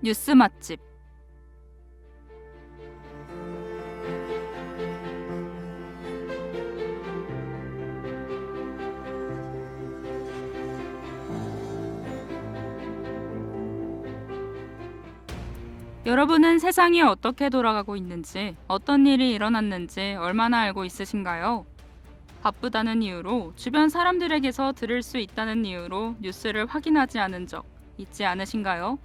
뉴스 맛집. 여러분은 세상이 어떻게 돌아가고 있는지, 어떤 일이 일어났는지 얼마나 알고 있으신가요? 바쁘다는 이유로, 주변 사람들에게서 들을 수 있다는 이유로 뉴스를 확인하지 않은 적 있지 않으신가요?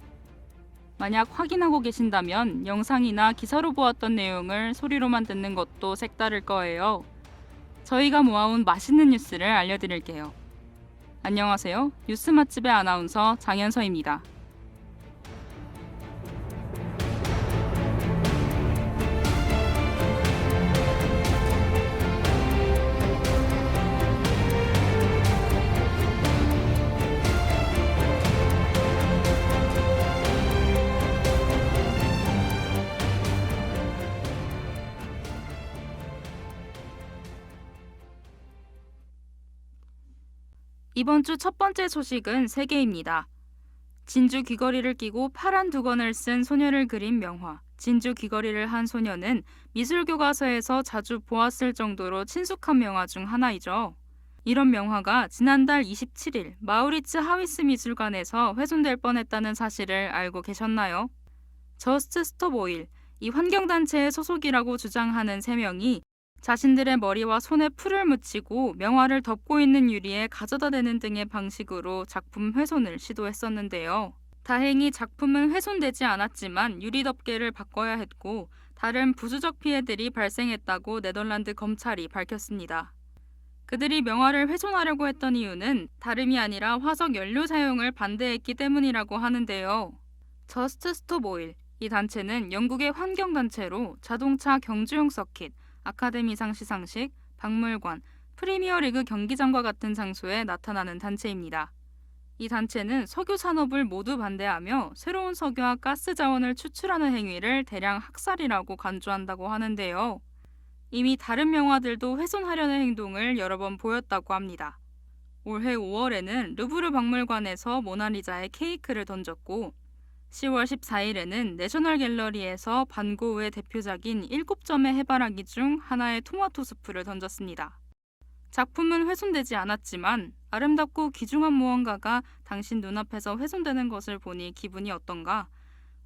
만약 확인하고 계신다면 영상이나 기사로 보았던 내용을 소리로만 듣는 것도 색다를 거예요. 저희가 모아온 맛있는 뉴스를 알려드릴게요. 안녕하세요. 뉴스 맛집의 아나운서 장현서입니다. 이번 주 첫 번째 소식은 세계입니다. 진주 귀걸이를 끼고 파란 두건을 쓴 소녀를 그린 명화, 진주 귀걸이를 한 소녀는 미술 교과서에서 자주 보았을 정도로 친숙한 명화 중 하나이죠. 이런 명화가 지난달 27일 마우리츠 하위스 미술관에서 훼손될 뻔했다는 사실을 알고 계셨나요? 저스트 스톱 오일, 이 환경단체의 소속이라고 주장하는 3명이 자신들의 머리와 손에 풀을 묻히고 명화를 덮고 있는 유리에 가져다 대는 등의 방식으로 작품 훼손을 시도했었는데요. 다행히 작품은 훼손되지 않았지만 유리 덮개를 바꿔야 했고 다른 부수적 피해들이 발생했다고 네덜란드 검찰이 밝혔습니다. 그들이 명화를 훼손하려고 했던 이유는 다름이 아니라 화석 연료 사용을 반대했기 때문이라고 하는데요. 저스트 스톱 오일, 이 단체는 영국의 환경단체로 자동차 경주용 서킷, 아카데미상 시상식, 박물관, 프리미어리그 경기장과 같은 장소에 나타나는 단체입니다. 이 단체는 석유 산업을 모두 반대하며 새로운 석유와 가스 자원을 추출하는 행위를 대량 학살이라고 간주한다고 하는데요. 이미 다른 명화들도 훼손하려는 행동을 여러 번 보였다고 합니다. 올해 5월에는 루브르 박물관에서 모나리자에 케이크를 던졌고 10월 14일에는 내셔널 갤러리에서 반 고흐의 대표작인 7점의 해바라기 중 하나의 토마토 수프를 던졌습니다. 작품은 훼손되지 않았지만 아름답고 귀중한 무언가가 당신 눈앞에서 훼손되는 것을 보니 기분이 어떤가?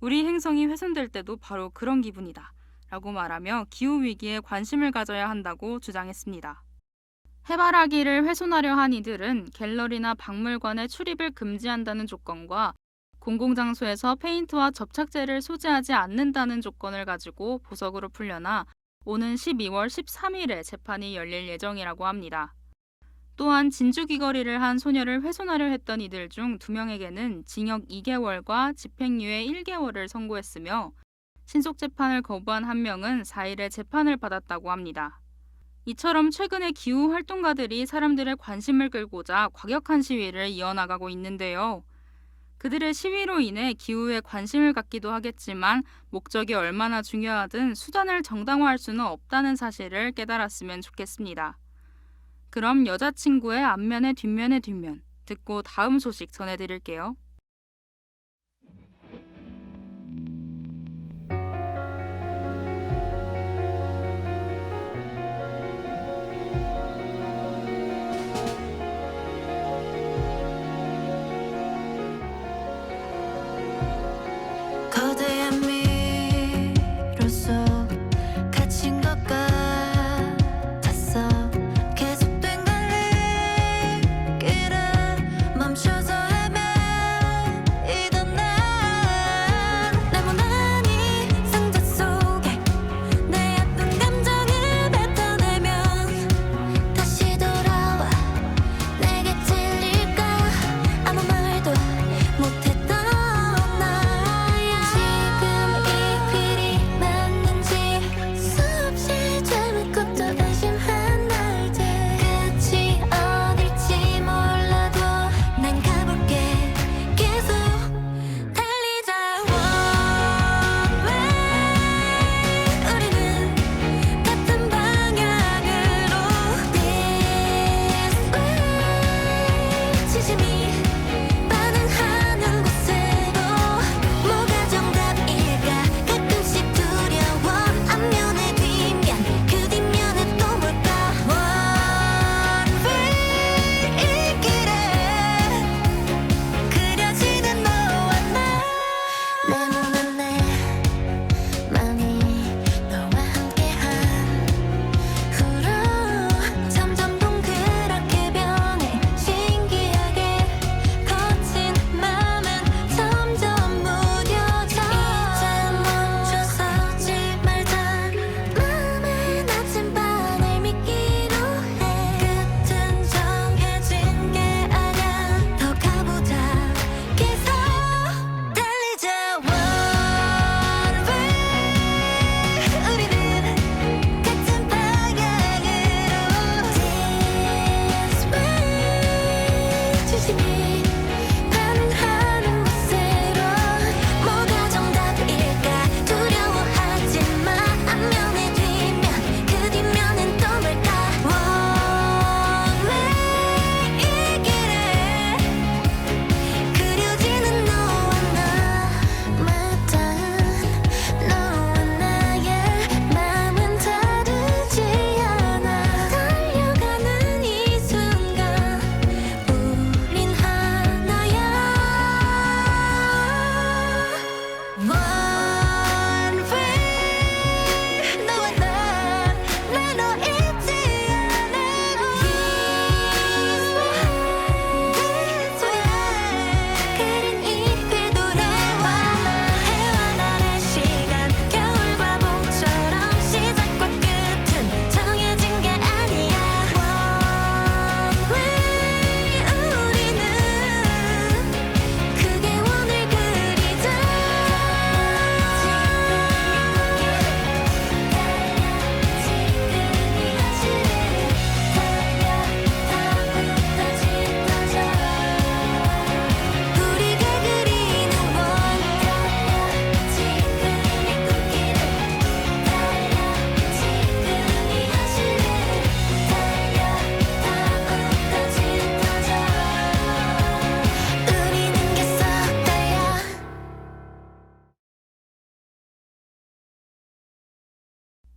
우리 행성이 훼손될 때도 바로 그런 기분이다 라고 말하며 기후위기에 관심을 가져야 한다고 주장했습니다. 해바라기를 훼손하려 한 이들은 갤러리나 박물관의 출입을 금지한다는 조건과 공공장소에서 페인트와 접착제를 소지하지 않는다는 조건을 가지고 보석으로 풀려나 오는 12월 13일에 재판이 열릴 예정이라고 합니다. 또한 진주 귀걸이를 한 소녀를 훼손하려 했던 이들 중 2명에게는 징역 2개월과 집행유예 1개월을 선고했으며 신속 재판을 거부한 1명은 4일에 재판을 받았다고 합니다. 이처럼 최근에 기후 활동가들이 사람들의 관심을 끌고자 과격한 시위를 이어나가고 있는데요. 그들의 시위로 인해 기후에 관심을 갖기도 하겠지만 목적이 얼마나 중요하든 수단을 정당화할 수는 없다는 사실을 깨달았으면 좋겠습니다. 그럼 여자친구의 앞면의 뒷면의 뒷면 듣고 다음 소식 전해드릴게요. 거대한 미로 속 갇힌 것 같았어. 계속된 갈림길을 멈춰서 헤매는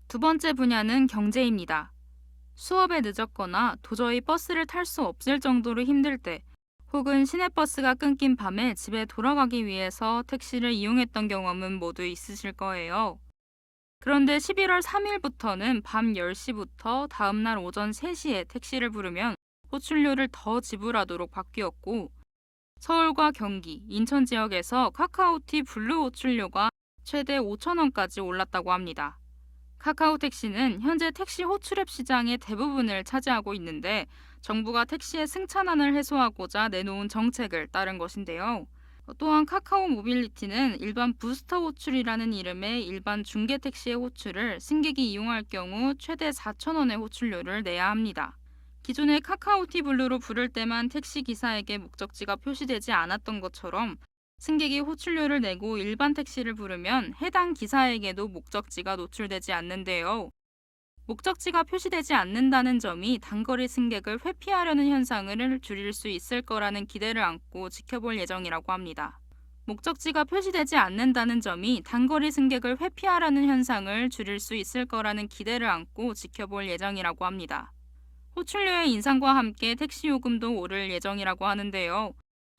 두 번째 분야는 경제입니다. 수업에 늦었거나 도저히 버스를 탈 수 없을 정도로 힘들 때, 혹은 시내버스가 끊긴 밤에 집에 돌아가기 위해서 택시를 이용했던 경험은 모두 있으실 거예요. 그런데 11월 3일부터는 밤 10시부터 다음날 오전 3시에 택시를 부르면 호출료를 더 지불하도록 바뀌었고, 서울과 경기, 인천 지역에서 카카오티 블루 호출료가 최대 5,000원까지 올랐다고 합니다. 카카오 택시는 현재 택시 호출앱 시장의 대부분을 차지하고 있는데, 정부가 택시의 승차난을 해소하고자 내놓은 정책을 따른 것인데요. 또한 카카오 모빌리티는 일반 부스터 호출이라는 이름의 일반 중개 택시의 호출을 승객이 이용할 경우 최대 4,000원의 호출료를 내야 합니다. 기존에 카카오티 블루로 부를 때만 택시 기사에게 목적지가 표시되지 않았던 것처럼 승객이 호출료를 내고 일반 택시를 부르면 해당 기사에게도 목적지가 노출되지 않는데요. 목적지가 표시되지 않는다는 점이 단거리 승객을 회피하려는 현상을 줄일 수 있을 거라는 기대를 안고 지켜볼 예정이라고 합니다. 목적지가 표시되지 않는다는 점이 단거리 승객을 회피하려는 현상을 줄일 수 있을 거라는 기대를 안고 지켜볼 예정이라고 합니다. 호출료의 인상과 함께 택시 요금도 오를 예정이라고 하는데요.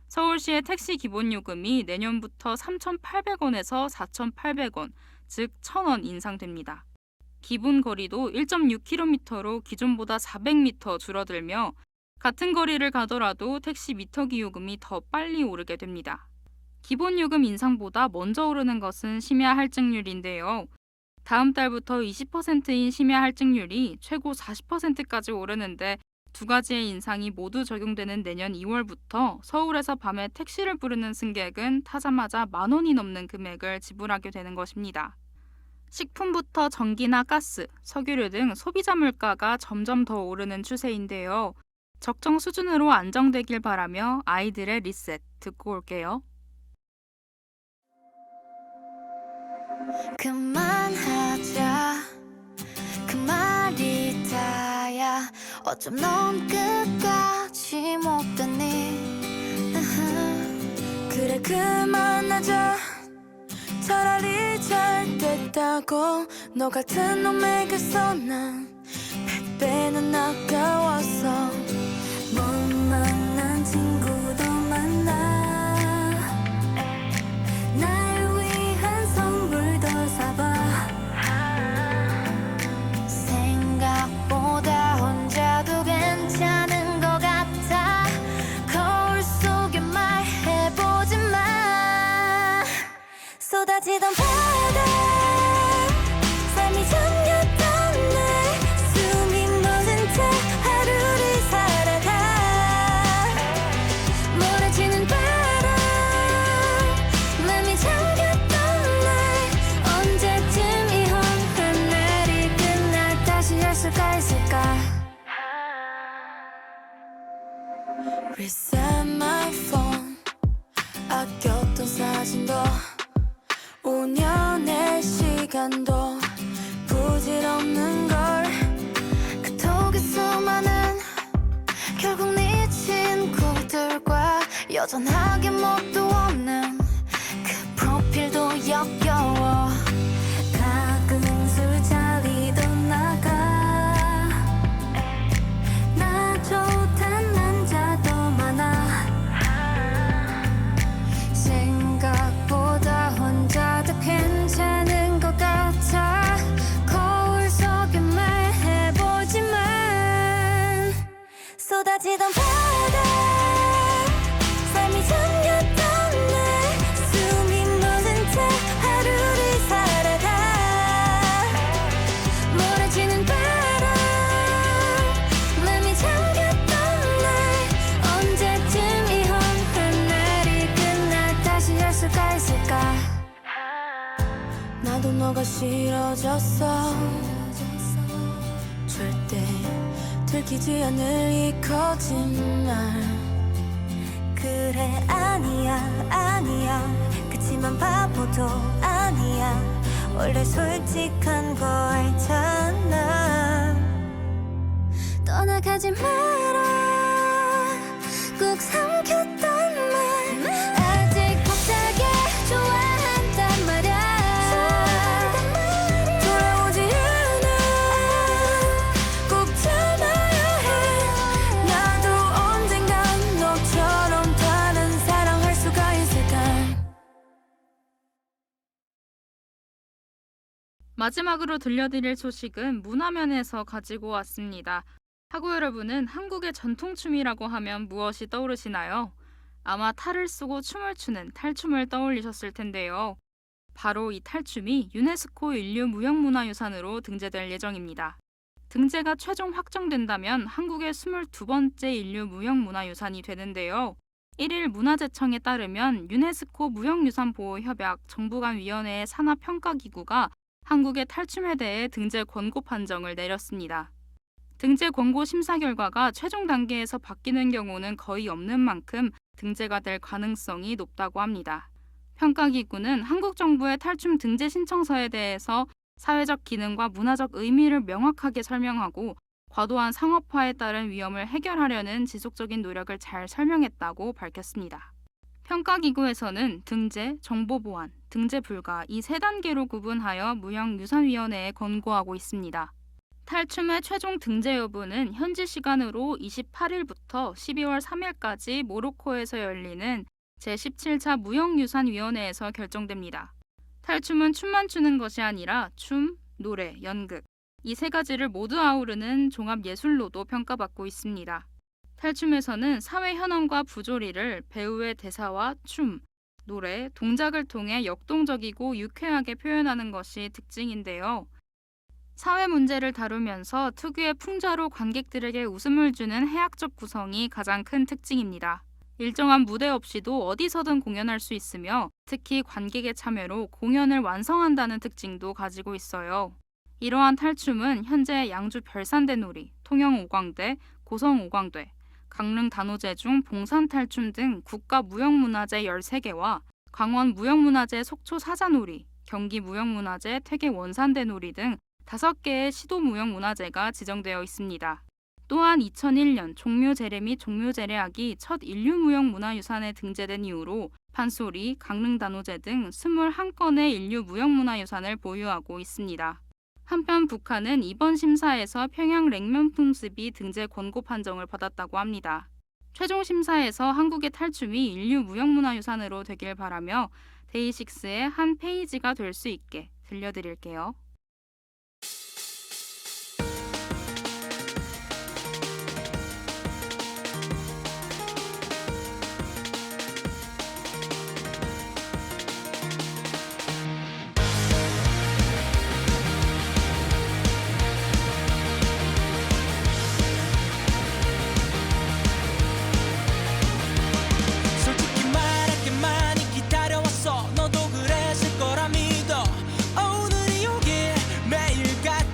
서울시의 택시 기본요금이 내년부터 3,800원에서 4,800원, 즉 1,000원 인상됩니다. 기본 거리도 1.6km로 기존보다 400m 줄어들며 같은 거리를 가더라도 택시 미터기 요금이 더 빨리 오르게 됩니다. 기본 요금 인상보다 먼저 오르는 것은 심야 할증률인데요. 다음 달부터 20%인 심야 할증률이 최고 40%까지 오르는데, 두 가지의 인상이 모두 적용되는 내년 2월부터 서울에서 밤에 택시를 부르는 승객은 타자마자 10,000원이 넘는 금액을 지불하게 되는 것입니다. 식품부터 전기나 가스, 석유류 등 소비자 물가가 점점 더 오르는 추세인데요. 적정 수준으로 안정되길 바라며 아이들의 리셋 듣고 올게요. 그만하자 그 말이 다야 어쩜 넌 끝까지 못 듣니 그래 그만하자 차라리 잘 됐다고 너 같은 놈에게서 난 100배는 아까웠어 못 만난 친구도 만나 날 위한 선물도 사봐 생각보다 혼자도 괜찮은 것 같아 거울 속에 말해보지 마 쏟아지던 바다 삶이 잠겼던 날 숨이 멎은 채 하루를 살아가 몰아치는 바람 맘이 잠겼던 날 언제쯤 이 험한 날이 끝나 다시 할 수가 있을까 Reset my phone 아꼈던 사진도 5년의 시간도 부질없는 걸 그토록 수많은 결국 네 친구들과 여전하게 뭣도 없는 그 프로필도 역겨워 가끔 술자리도 나가 나 좋단 남자도 많아 생각보다 혼자도 괜찮은 것 같아 거울 속에 말해보지만 쏟아지던 바다 삶이 잠겼던 날 숨이 멎은 채 하루를 살아가 몰아치는 바람 맘이 잠겼던 날 언제쯤 이 험한 날이 끝나 다시 할 수가 있을까 나도 너가 싫어졌어 절대 들키지 않을 이 거짓말 그래 아니야 아니야 그치만 바보도 아니야 원래 솔직한 거 알잖아 떠나가지 마라 꼭 삼켰던 말 아직 벅차게 좋아한단 말야 돌아오지 않아 마지막으로 들려드릴 소식은 문화면에서 가지고 왔습니다. 하고 여러분은 한국의 전통춤이라고 하면 무엇이 떠오르시나요? 아마 탈을 쓰고 춤을 추는 탈춤을 떠올리셨을 텐데요. 바로 이 탈춤이 유네스코 인류무형문화유산으로 등재될 예정입니다. 등재가 최종 확정된다면 한국의 22번째 인류무형문화유산이 되는데요. 1일 문화재청에 따르면 유네스코 무형유산보호협약 정부간위원회의 산하평가기구가 한국의 탈춤에 대해 등재 권고 판정을 내렸습니다. 등재 권고 심사 결과가 최종 단계에서 바뀌는 경우는 거의 없는 만큼 등재가 될 가능성이 높다고 합니다. 평가기구는 한국 정부의 탈춤 등재 신청서에 대해서 사회적 기능과 문화적 의미를 명확하게 설명하고 과도한 상업화에 따른 위험을 해결하려는 지속적인 노력을 잘 설명했다고 밝혔습니다. 평가기구에서는 등재, 정보보안, 등재 불가 이 세 단계로 구분하여 무형유산위원회에 권고하고 있습니다. 탈춤의 최종 등재 여부는 현지 시간으로 28일부터 12월 3일까지 모로코에서 열리는 제17차 무형유산위원회에서 결정됩니다. 탈춤은 춤만 추는 것이 아니라 춤, 노래, 연극 이 세 가지를 모두 아우르는 종합예술로도 평가받고 있습니다. 탈춤에서는 사회 현황과 부조리를 배우의 대사와 춤, 노래, 동작을 통해 역동적이고 유쾌하게 표현하는 것이 특징인데요. 사회 문제를 다루면서 특유의 풍자로 관객들에게 웃음을 주는 해학적 구성이 가장 큰 특징입니다. 일정한 무대 없이도 어디서든 공연할 수 있으며 특히 관객의 참여로 공연을 완성한다는 특징도 가지고 있어요. 이러한 탈춤은 현재 양주 별산대놀이, 통영 오광대, 고성 오광대, 강릉 단오제 중 봉산 탈춤 등 국가 무형문화재 13개와 강원 무형문화재 속초 사자놀이, 경기 무형문화재 퇴계 원산대놀이 등 5개의 시도 무형문화재가 지정되어 있습니다. 또한 2001년 종묘제례 및 종묘제례악이 첫 인류무형문화유산에 등재된 이후로 판소리, 강릉 단오제 등 21건의 인류무형문화유산을 보유하고 있습니다. 한편 북한은 이번 심사에서 평양 냉면풍습이 등재 권고 판정을 받았다고 합니다. 최종 심사에서 한국의 탈춤이 인류무형문화유산으로 되길 바라며 데이식스의 한 페이지가 될 수 있게 들려드릴게요. 솔직히 말할게 많이 기다려왔어 너도 그랬을 거라 믿어 오늘이 오길 매일같이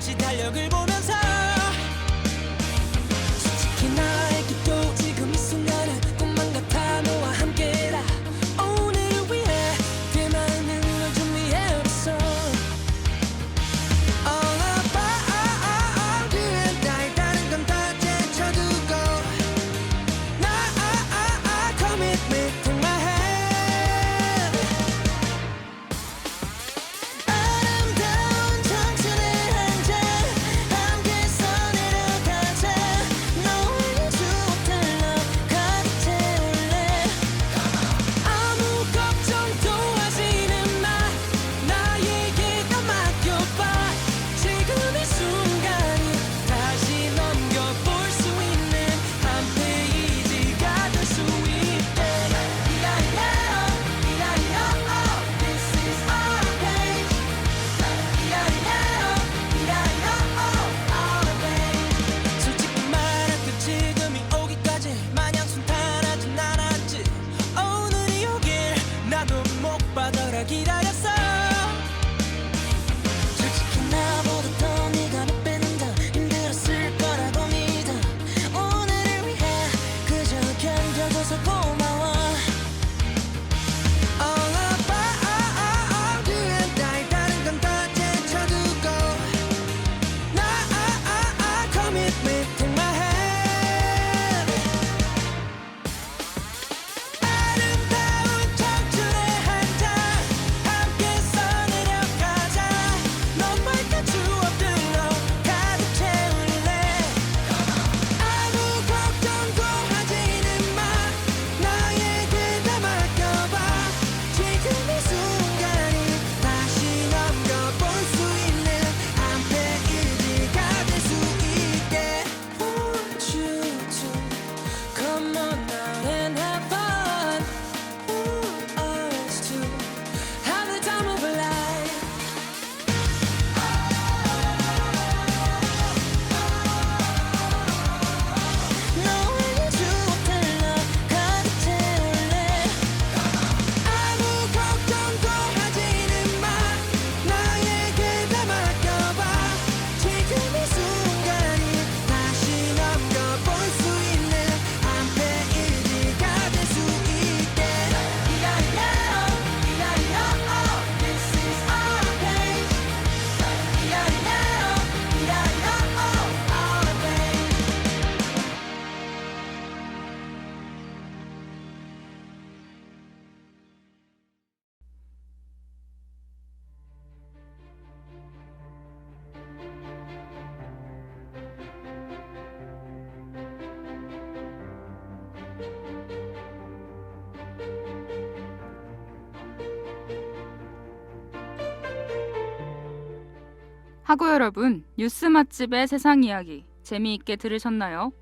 학우 여러분, 뉴스 맛집의 세상 이야기 재미있게 들으셨나요?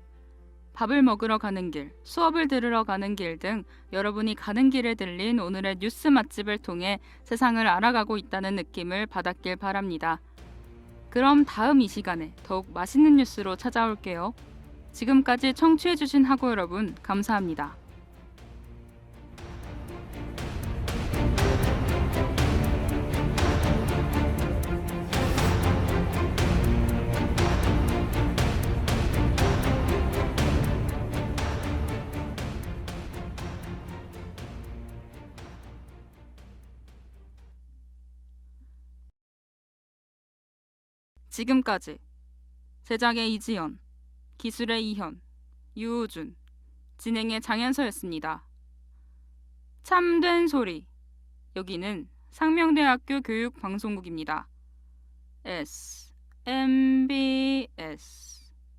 밥을 먹으러 가는 길, 수업을 들으러 가는 길 등 여러분이 가는 길에 들린 오늘의 뉴스 맛집을 통해 세상을 알아가고 있다는 느낌을 받았길 바랍니다. 그럼 다음 이 시간에 더욱 맛있는 뉴스로 찾아올게요. 지금까지 청취해주신 학우 여러분, 감사합니다. 지금까지 제작의 이지연, 기술의 이현, 유우준, 진행의 장현서였습니다. 참된 소리. 여기는 상명대학교 교육방송국입니다. MBS